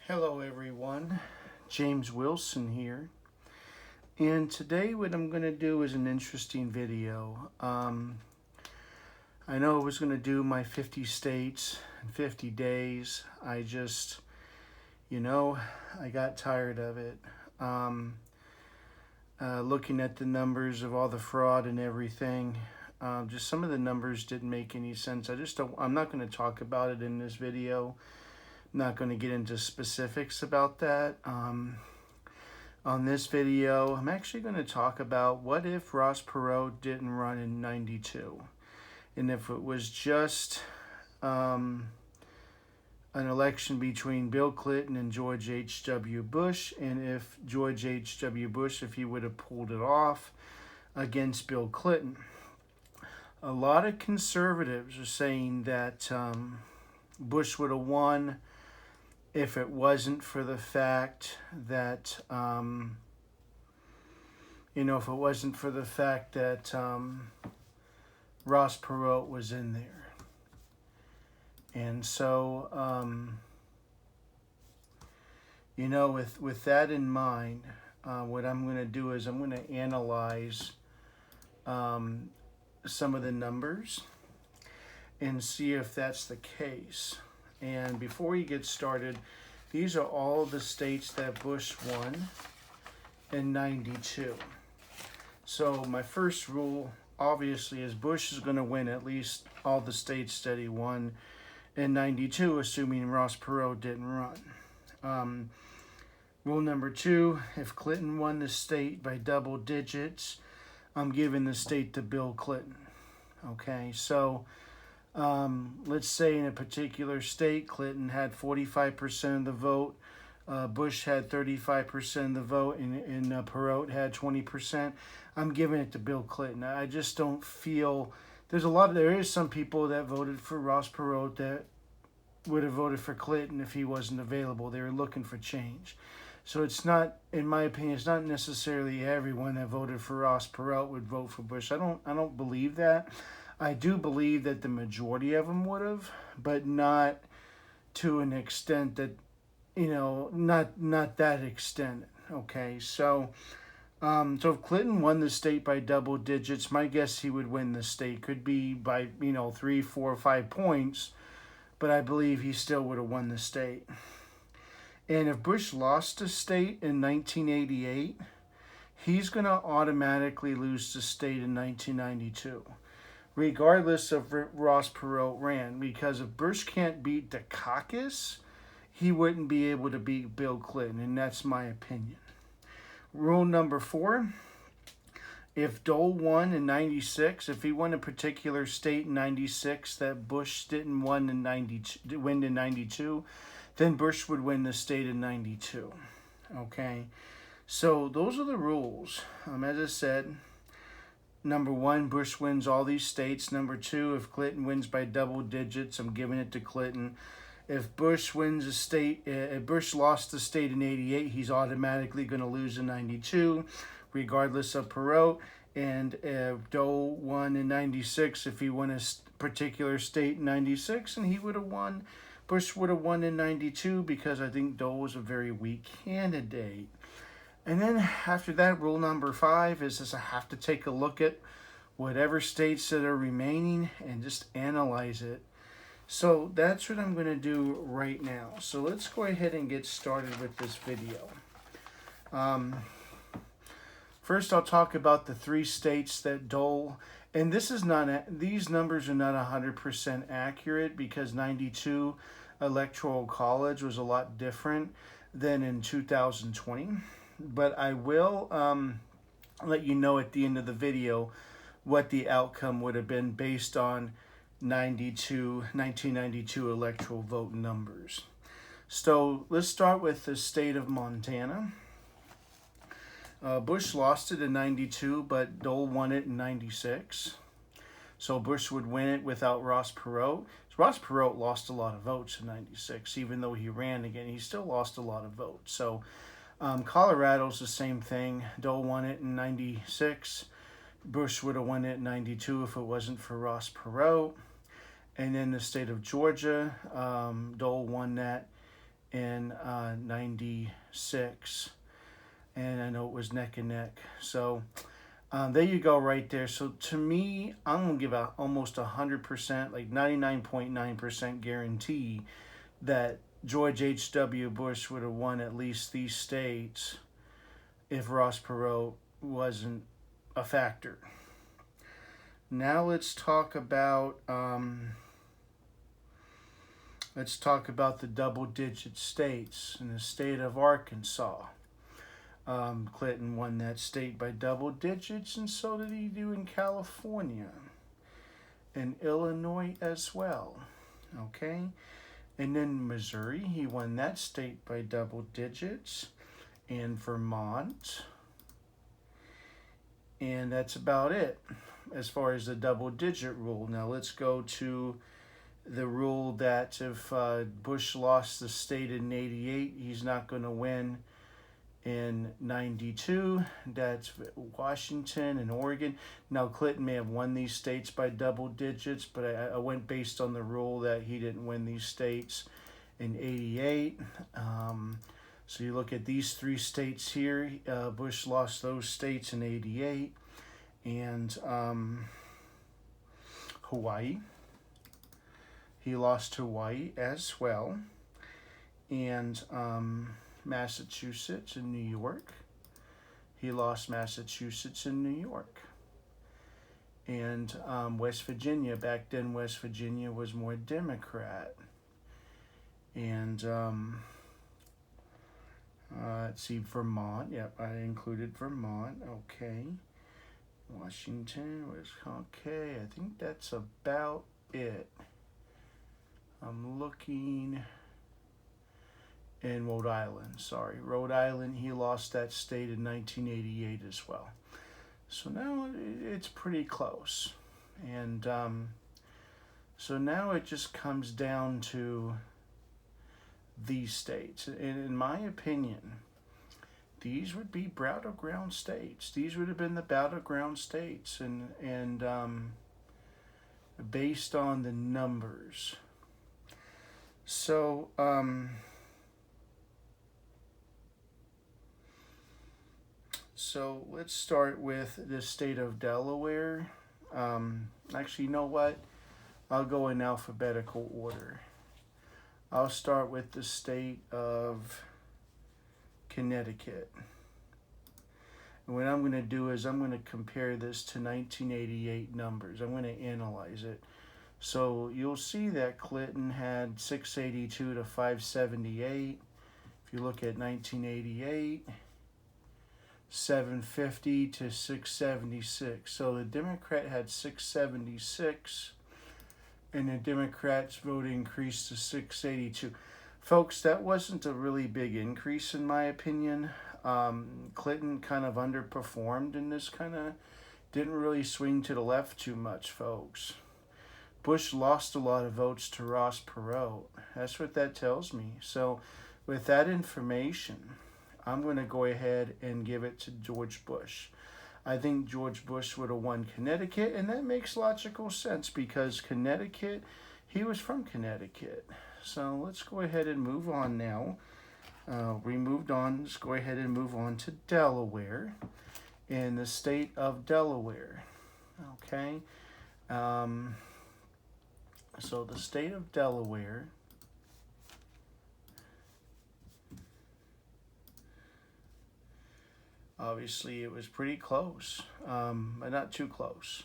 Hello everyone, James Wilson here, and today what I'm going to do is an interesting video. I know I was going to do my 50 states in 50 days. I got tired of it. Looking at the numbers of all the fraud and everything, just some of the numbers didn't make any sense. I'm not going to talk about it in this video. Not going to get into specifics about that. On this video, I'm actually going to talk about what if Ross Perot didn't run in 92, and if it was just an election between Bill Clinton and George H.W. Bush, and if George H.W. Bush, if he would have pulled it off against Bill Clinton. A lot of conservatives are saying that Bush would have won if it wasn't for the fact that, Ross Perot was in there. And so, with that in mind, what I'm going to do is I'm going to analyze some of the numbers and see if that's the case. And before you get started, these are all the states that Bush won in 92. So my first rule, obviously, is Bush is going to win at least all the states that he won in 92, assuming Ross Perot didn't run. Rule number 2, if Clinton won the state by double digits, I'm giving the state to Bill Clinton. Okay, so let's say in a particular state, Clinton had 45% of the vote, Bush had 35% of the vote, and Perot had 20%. I'm giving it to Bill Clinton. I just don't feel there is some people that voted for Ross Perot that would have voted for Clinton if he wasn't available. They were looking for change. So it's not, in my opinion, it's not necessarily everyone that voted for Ross Perot would vote for Bush. I don't believe that. I do believe that the majority of them would have, but not to an extent that, not that extent. Okay, so if Clinton won the state by double digits, my guess he would win the state. Could be by 3, 4, 5 points, but I believe he still would have won the state. And if Bush lost the state in 1988, he's going to automatically lose the state in 1992. Regardless of Ross Perot ran, because if Bush can't beat the caucus, he wouldn't be able to beat Bill Clinton, and that's my opinion. Rule number 4, if Dole won in 96, if he won a particular state in 96 that Bush didn't win in 92, then Bush would win the state in 92. Okay, so those are the rules. As I said, number 1, Bush wins all these states. Number 2, if Clinton wins by double digits, I'm giving it to Clinton. If Bush wins a state, if Bush lost the state in 88, he's automatically going to lose in 92, regardless of Perot. And if Dole won in 96, if he won a particular state in 96, and he would have won, Bush would have won in 92, because I think Dole was a very weak candidate. And then after that, rule number 5 is I have to take a look at whatever states that are remaining and just analyze it. So that's what I'm going to do right now. So let's go ahead and get started with this video. First, I'll talk about the 3 states that Dole, and these numbers are not 100% accurate, because 92 Electoral College was a lot different than in 2020. But I will let you know at the end of the video what the outcome would have been based on 1992 electoral vote numbers. So let's start with the state of Montana. Bush lost it in 92, but Dole won it in 96. So Bush would win it without Ross Perot. Ross Perot lost a lot of votes in 96. Even though he ran again, he still lost a lot of votes. So Colorado's the same thing. Dole won it in 96. Bush would have won it in 92 if it wasn't for Ross Perot. And then the state of Georgia, Dole won that in 96. And I know it was neck and neck. So there you go right there. So to me, I'm going to give out almost 100%, like 99.9% guarantee that George H.W. Bush would have won at least these states if Ross Perot wasn't a factor. Now let's talk about the double-digit states. In the state of Arkansas, Clinton won that state by double digits, and so did he do in California and Illinois as well. Okay, and then Missouri, he won that state by double digits, and Vermont, and that's about it as far as the double-digit rule. Now let's go to the rule that if Bush lost the state in 88, he's not going to win in 92. That's Washington and Oregon. Now Clinton may have won these states by double digits, but I went based on the rule that he didn't win these states in 88. So you look at these three states here. Bush lost those states in 88. And Hawaii. He lost Hawaii as well. And Massachusetts and New York. He lost Massachusetts and New York. And West Virginia. Back then, West Virginia was more Democrat. And let's see, Vermont. Yep, I included Vermont. Okay. Washington was okay. I think that's about it. I'm looking. In Rhode Island, sorry. Rhode Island, he lost that state in 1988 as well. So now it's pretty close. And so now it just comes down to these states. And in my opinion, these would be battleground states. These would have been the battleground states. And based on the numbers. So, So let's start with the state of Delaware. Actually, you know what? I'll go in alphabetical order. I'll start with the state of Connecticut. And what I'm going to do is I'm going to compare this to 1988 numbers. I'm going to analyze it. So you'll see that Clinton had 682 to 578. If you look at 1988, 750 to 676. So the Democrat had 676, and the Democrats' vote increased to 682. Folks, that wasn't a really big increase in my opinion. Clinton kind of underperformed, and this kind of didn't really swing to the left too much, folks. Bush lost a lot of votes to Ross Perot. That's what that tells me. So with that information, I'm going to go ahead and give it to George Bush. I think George Bush would have won Connecticut, and that makes logical sense because Connecticut, he was from Connecticut. So let's go ahead and move on now. We moved on. Let's go ahead and move on to Delaware, in the state of Delaware. Okay. So the state of Delaware. Obviously, it was pretty close, but not too close.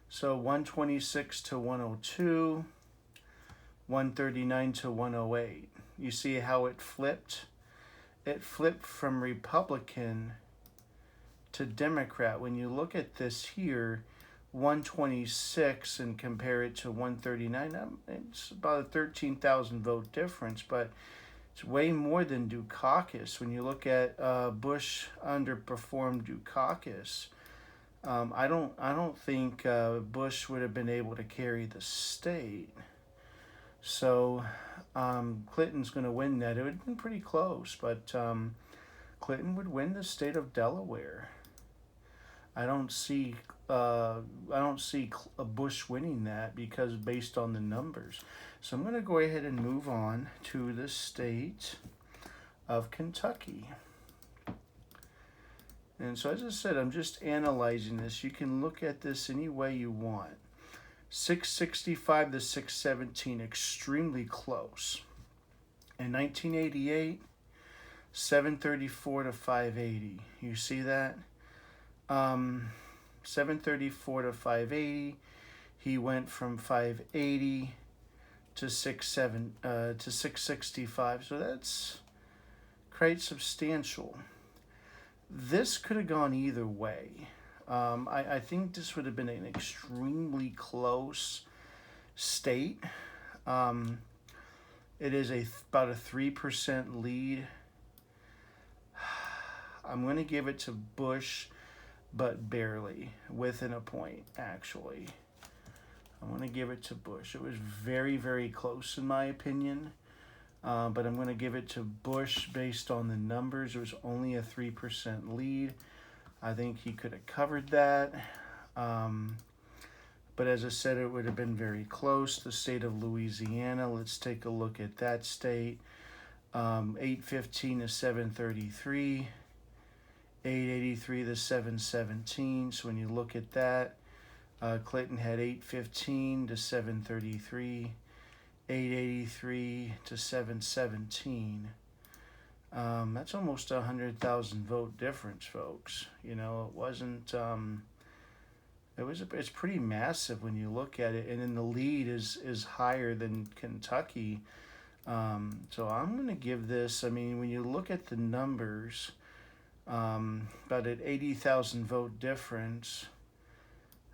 So 126 to 102, 139 to 108. You see how it flipped? It flipped from Republican to Democrat. When you look at this here, 126 and compare it to 139, it's about a 13,000 vote difference, but it's way more than Dukakis. When you look at Bush underperformed Dukakis, I don't think Bush would have been able to carry the state. So Clinton's going to win that. It would have been pretty close, but Clinton would win the state of Delaware. I don't see I don't see Bush winning that because based on the numbers. So I'm going to go ahead and move on to the state of Kentucky. And so as I said, I'm just analyzing this. You can look at this any way you want. 665 to 617, extremely close. In 1988, 734 to 580. You see that? 734 to 580. He went from 580 to 665. So that's quite substantial. This could have gone either way. I think this would have been an extremely close state. It is about a 3% lead. I'm going to give it to Bush, but barely, within a point, actually. I'm going to give it to Bush. It was very, very close in my opinion, but I'm going to give it to Bush based on the numbers. It was only a 3% lead. I think he could have covered that. But as I said, it would have been very close. The state of Louisiana, let's take a look at that state. 815 to 733. 883 to 717. So when you look at that, Clinton had 815 to 733, 883 to 717. That's almost 100,000 vote difference, folks. You know, it wasn't. It's pretty massive when you look at it, and then the lead is higher than Kentucky. So I'm going to give this. I mean, when you look at the numbers. About an 80,000 vote difference.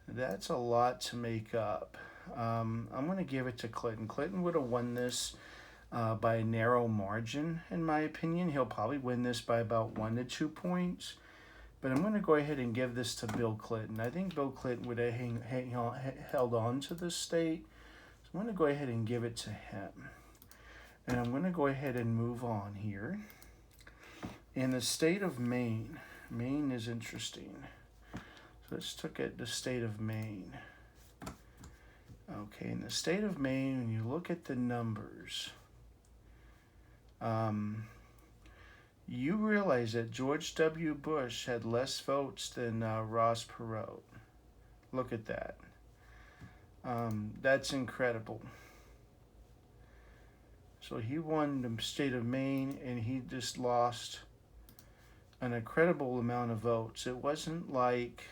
That's a lot to make up. I'm going to give it to Clinton. Clinton would have won this by a narrow margin, in my opinion. He'll probably win this by about 1 to 2 points. But I'm going to go ahead and give this to Bill Clinton. I think Bill Clinton would have held on to this state. So I'm going to go ahead and give it to him. And I'm going to go ahead and move on here. In the state of Maine, Maine is interesting. So let's look at the state of Maine. Okay, in the state of Maine, when you look at the numbers, you realize that George W. Bush had less votes than Ross Perot. Look at that. That's incredible. So he won the state of Maine, and he just lost an incredible amount of votes. It wasn't like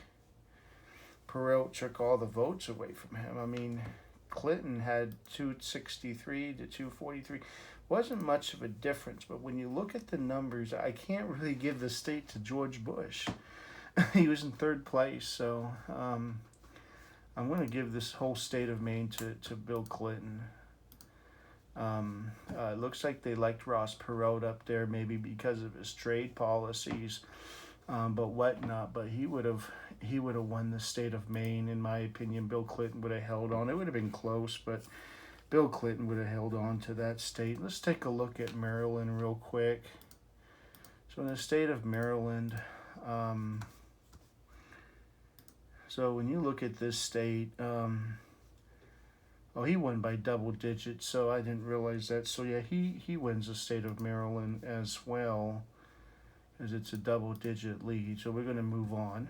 Perot took all the votes away from him. I mean, Clinton had 263 to 243. Wasn't much of a difference, but when you look at the numbers, I can't really give the state to George Bush. He was in third place, so I'm going to give this whole state of Maine to Bill Clinton. It looks like they liked Ross Perot up there, maybe because of his trade policies, but whatnot. But he would have won the state of Maine, in my opinion. Bill Clinton would have held on. It would have been close, but Bill Clinton would have held on to that state. Let's take a look at Maryland real quick. So in the state of Maryland, so when you look at this state, oh, he won by double digits, so I didn't realize that. So yeah, he wins the state of Maryland as well, as it's a double-digit lead. So we're going to move on.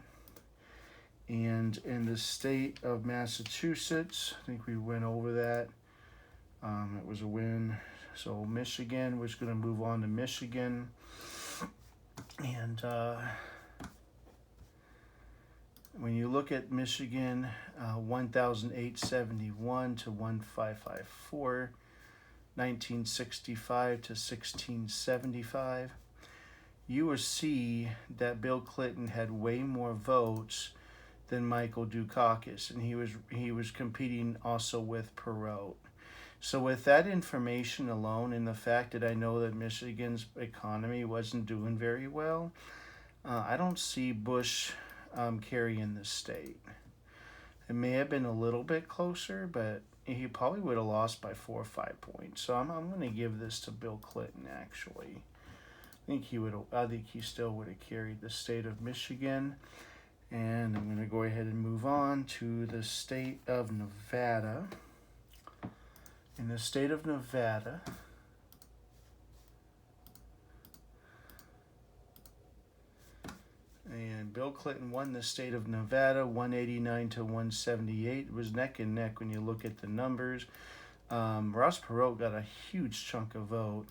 And in the state of Massachusetts, I think we went over that. It was a win. So Michigan, we're just going to move on to Michigan. And when you look at Michigan, 1,871 to 1,554, 1965 to 1675, you will see that Bill Clinton had way more votes than Michael Dukakis, and he was competing also with Perot. So with that information alone, and the fact that I know that Michigan's economy wasn't doing very well, I don't see Bush carrying the state. It may have been a little bit closer, but he probably would have lost by 4 or 5 points. So I'm going to give this to Bill Clinton. Actually, I think he still would have carried the state of Michigan. And I'm going to go ahead and move on to the state of Nevada. In the state of Nevada, and Bill Clinton won the state of Nevada 189 to 178. It was neck and neck when you look at the numbers. Ross Perot got a huge chunk of vote.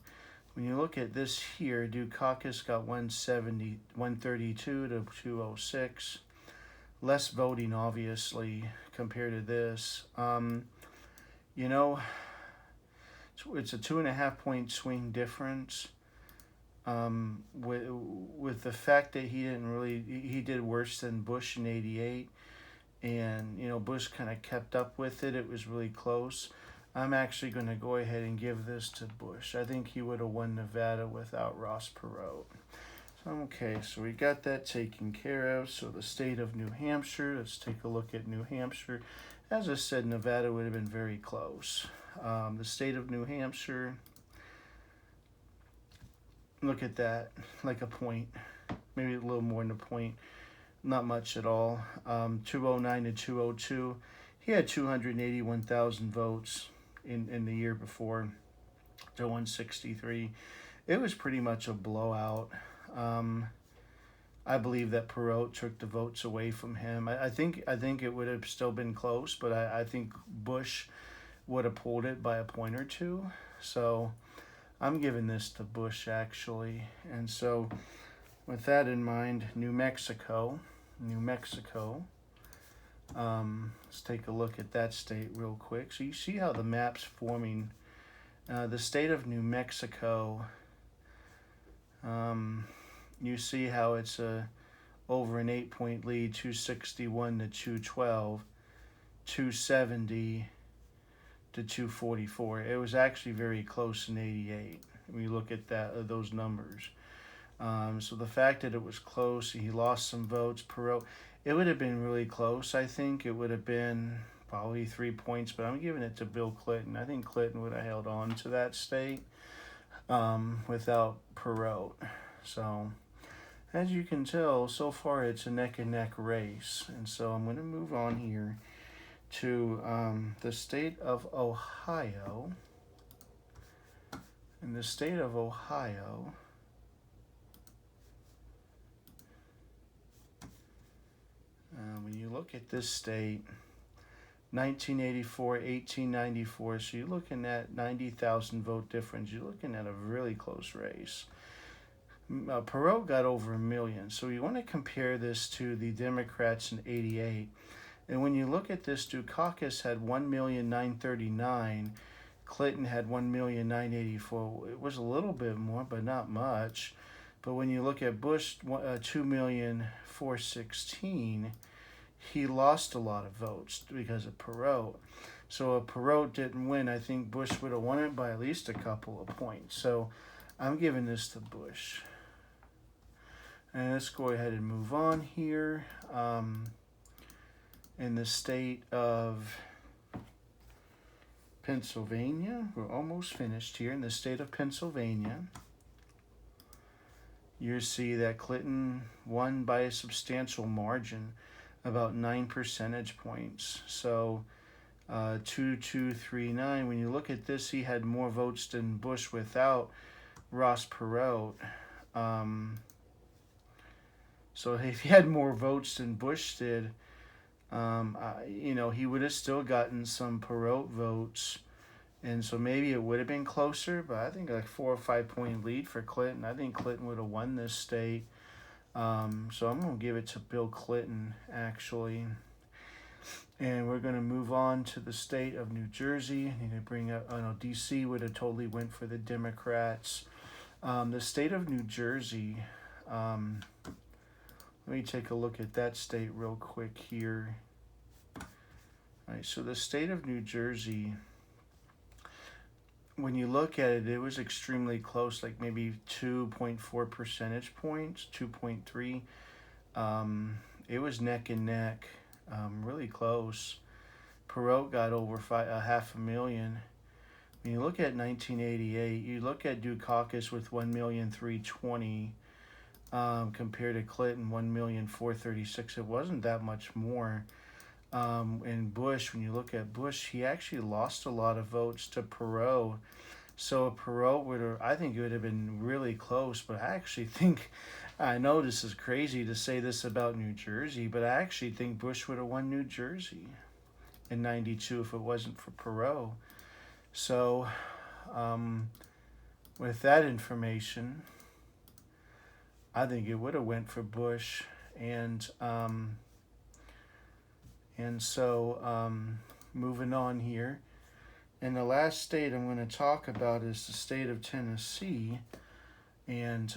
When you look at this here, Dukakis got 132 to 206. Less voting, obviously, compared to this. You know, it's a 2.5 point swing difference. With the fact that he did worse than Bush in '88, and Bush kind of kept up with it. It was really close. I'm actually going to go ahead and give this to Bush. I think he would have won Nevada without Ross Perot. Okay, so we got that taken care of. So the state of New Hampshire, let's take a look at New Hampshire. As I said, Nevada would have been very close. The state of New Hampshire, look at that, like a point, maybe a little more than a point, not much at all. 209 to 202. He had 281,000 votes in the year before to 163. It was pretty much a blowout. I believe that Perot took the votes away from him. I think it would have still been close, but I think Bush would have pulled it by a point or two. So I'm giving this to Bush, actually. And so with that in mind, New Mexico. Let's take a look at that state real quick. So you see how the map's forming. The state of New Mexico, you see how it's over an 8-point lead, 261 to 212, 270 to 244. It was actually very close in '88 when you look at those numbers. So the fact that it was close, he lost some votes. Perot, it would have been really close. I think it would have been probably 3 points, but I'm giving it to Bill Clinton. I think Clinton would have held on to that state without Perot. So as you can tell, so far it's a neck and neck race. And so I'm going to move on here to the state of Ohio. In the state of Ohio, when you look at this state, 1984, 1894, so you're looking at 90,000 vote difference. You're looking at a really close race. Perot got over 1 million. So you want to compare this to the Democrats in '88. And when you look at this, Dukakis had 1,939,000. Clinton had 1,984,000. It was a little bit more, but not much. But when you look at Bush, 2,416,000, he lost a lot of votes because of Perot. So if Perot didn't win, I think Bush would have won it by at least a couple of points. So I'm giving this to Bush. And let's go ahead and move on here. In the state of Pennsylvania, we're almost finished here. In the state of Pennsylvania, you see that Clinton won by a substantial margin, about 9 percentage points. So 2239. When you look at this, he had more votes than Bush without Ross Perot. So if he had more votes than Bush did, he would have still gotten some Perot votes. And so maybe it would have been closer, but I think like 4 or 5 point lead for Clinton. I think Clinton would have won this state. So I'm going to give it to Bill Clinton, actually. And we're going to move on to the state of New Jersey. I need to bring up, D.C. would have totally went for the Democrats. The state of New Jersey, let me take a look at that state real quick here. All right, so the state of New Jersey, when you look at it, it was extremely close, like maybe 2.4 percentage points, 2.3. It was neck and neck, really close. Perot got over 500,000. When you look at 1988, you look at Dukakis with 1,320,000. compared to Clinton, 1,436,000. It wasn't that much more. And Bush, when you look at Bush, he actually lost a lot of votes to Perot. So Perot would have, I think it would have been really close, but I actually think, I know this is crazy to say this about New Jersey, but I actually think Bush would have won New Jersey in 92 if it wasn't for Perot. So with that information, I think it would have went for Bush. And so moving on here. And the last state I'm going to talk about is the state of Tennessee. And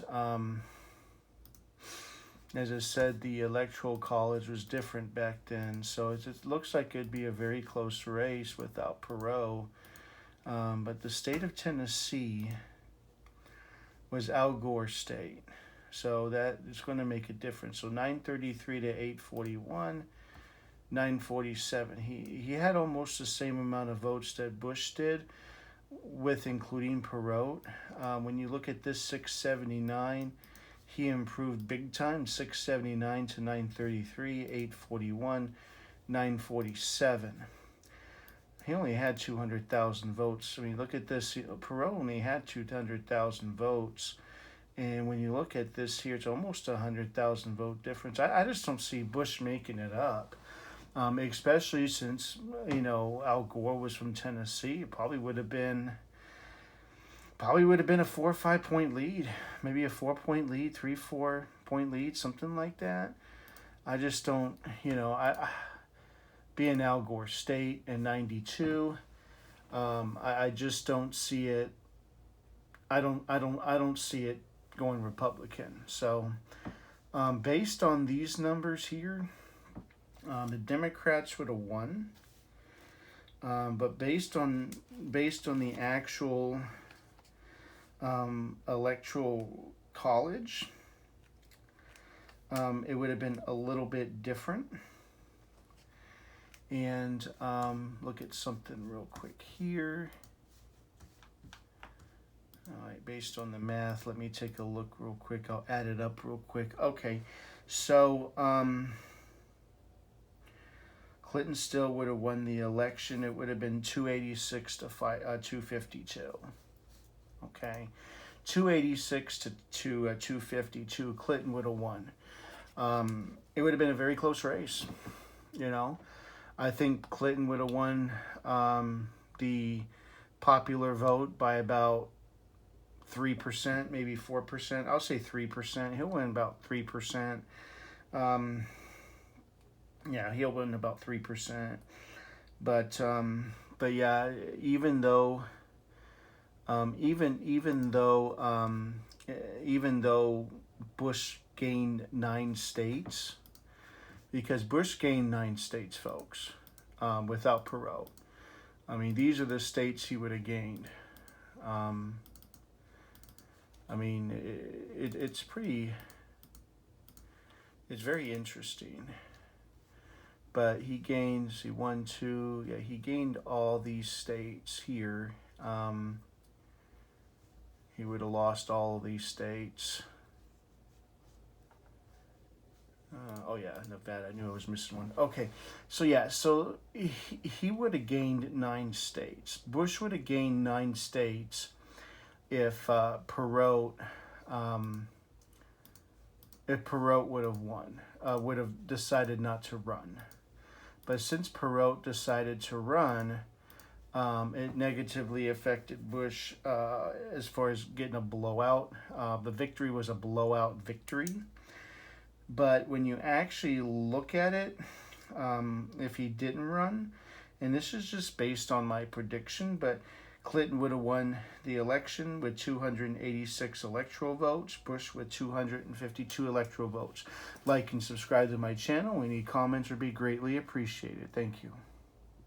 as I said, the electoral college was different back then. So it looks like it'd be a very close race without Perot. But the state of Tennessee was Al Gore's state. So that is going to make a difference. So 933 to 841. 947. He had almost the same amount of votes that Bush did, with including Perot. When you look at this 679, he improved big time. 679 to 933, 841, 947. He only had 200,000 votes. I mean, look at this. Perot only had 200,000 votes. And when you look at this here, it's almost 100,000 vote difference. I just don't see Bush making it up. Especially since, Al Gore was from Tennessee. It probably would have been a 4 or 5 point lead, maybe a 4-point lead, 3-4 point lead, something like that. I just don't, being Al Gore state in 92, I just don't see it. I don't see it going Republican. So, based on these numbers here, the Democrats would have won, but based on the actual electoral college, it would have been a little bit different. And look at something real quick here. All right, based on the math, let me take a look real quick. I'll add it up real quick. Okay, so Clinton still would have won the election. It would have been 286 to 252. Okay, 286 to 252. Clinton would have won. It would have been a very close race. I think Clinton would have won the popular vote by about 3%, maybe 4%. I'll say 3%. He'll win about 3%. Yeah, he'll win about 3%. But yeah, even though Bush gained 9 states, because Bush gained 9 states, folks, without Perot. I mean, these are the states he would have gained. I mean, it's very interesting. But he gained, he gained all these states here. He would have lost all of these states. Oh yeah, Nevada. I knew I was missing one. Okay, so yeah, so he would have gained 9 states. Bush would have gained 9 states if Perot would have won, would have decided not to run. But since Perot decided to run, it negatively affected Bush as far as getting a blowout. The victory was a blowout victory. But when you actually look at it, if he didn't run, and this is just based on my prediction, but Clinton would have won the election with 286 electoral votes, Bush with 252 electoral votes. Like and subscribe to my channel. Any comments would be greatly appreciated. Thank you.